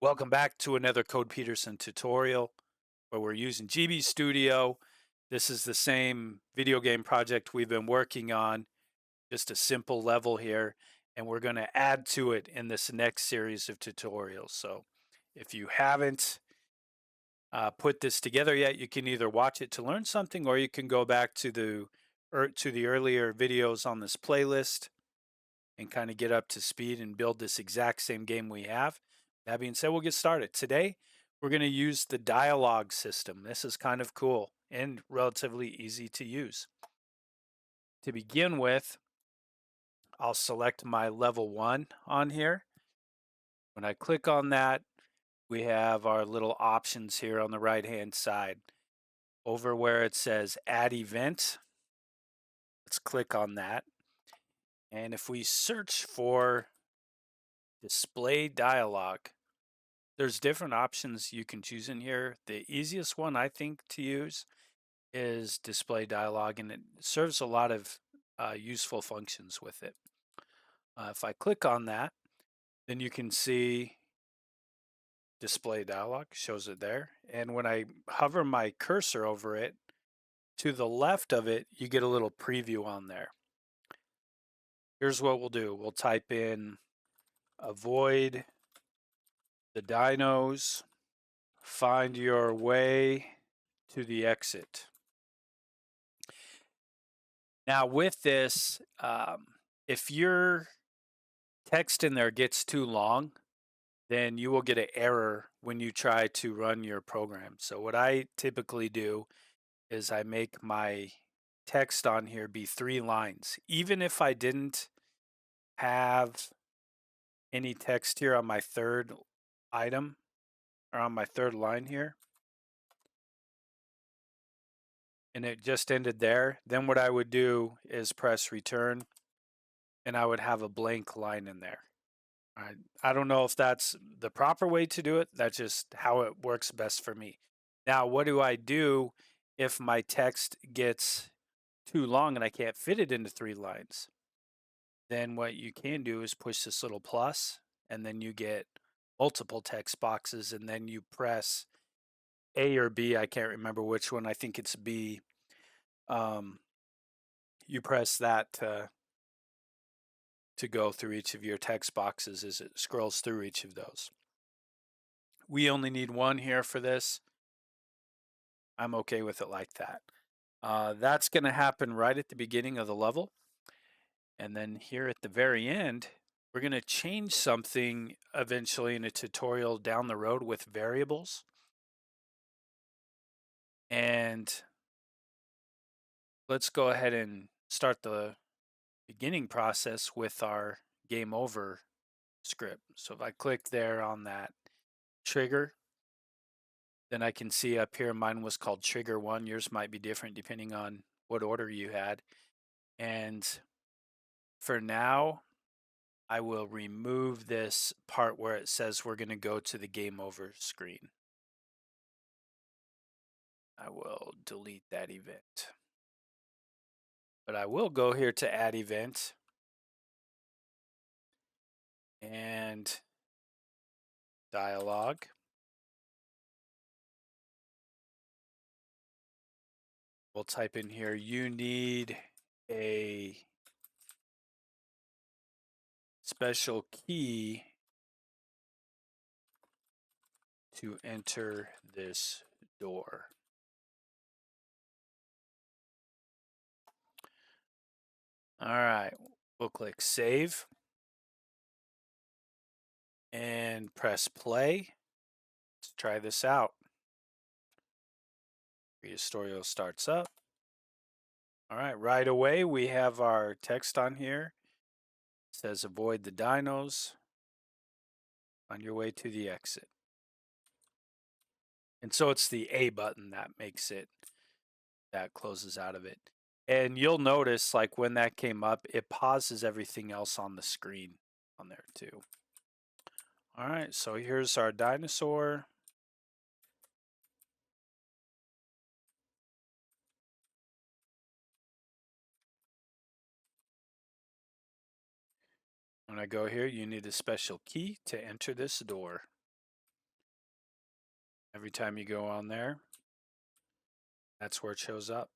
Welcome back to another Code Peterson tutorial where we're using gbstudio. This is the same video game project we've been working on, just a simple level here, and we're going to add to it in this next series of tutorials. So if you haven't put this together yet, you can either watch it to learn something or you can go back to the earlier videos on this playlist and kind of get up to speed and build this exact same game we have. That being said, we'll get started. Today, we're going to use the dialogue system. This is kind of cool and relatively easy to use. To begin with, I'll select my level 1 on here. When I click on that, we have our little options here on the right hand side. Over where it says add event, let's click on that. And if we search for display dialogue, there's different options you can choose in here. The easiest one I think to use is display dialogue, and it serves a lot of useful functions with it. If I click on that, then you can see display dialogue, shows it there. And when I hover my cursor over it, to the left of it, you get a little preview on there. Here's what we'll do. We'll type in avoid the dinos, find your way to the exit. Now with this, if your text in there gets too long, then you will get an error when you try to run your program. So what I typically do is I make my text on here be 3 lines. Even if I didn't have any text here on my third item or on my third line here, and it just ended there, then what I would do is press return and I would have a blank line in there. I don't know if that's the proper way to do it. That's just how it works best for me. Now, what do I do if my text gets too long and I can't fit it into 3 lines? Then what you can do is push this little plus, and then you get multiple text boxes, and then you press A or B. I can't remember which one. I think it's B. You press that to go through each of your text boxes as it scrolls through each of those. We only need one here for this. I'm okay with it like that. That's going to happen right at the beginning of the level. And then here at the very end, we're going to change something eventually in a tutorial down the road with variables. And let's go ahead and start the beginning process with our game over script. So if I click there on that trigger, then I can see up here mine was called trigger 1. Yours might be different depending on what order you had. And for now, I will remove this part where it says we're going to go to the game over screen. I will delete that event. But I will go here to add event and dialogue. We'll type in here, you need a special key to enter this door. All right, we'll click save and press play. Let's try this out. Tutorial starts up. All right away we have our text on here. It says avoid the dinos on your way to the exit. And so it's the A button that makes it, that closes out of it. And you'll notice like when that came up, it pauses everything else on the screen on there too. All right, so here's our dinosaur. When I go here, you need a special key to enter this door. Every time you go on there, that's where it shows up.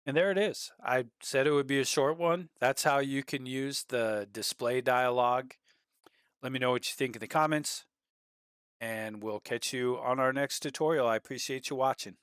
And there it is. I said it would be a short one. That's how you can use the display dialog. Let me know what you think in the comments, and we'll catch you on our next tutorial. I appreciate you watching.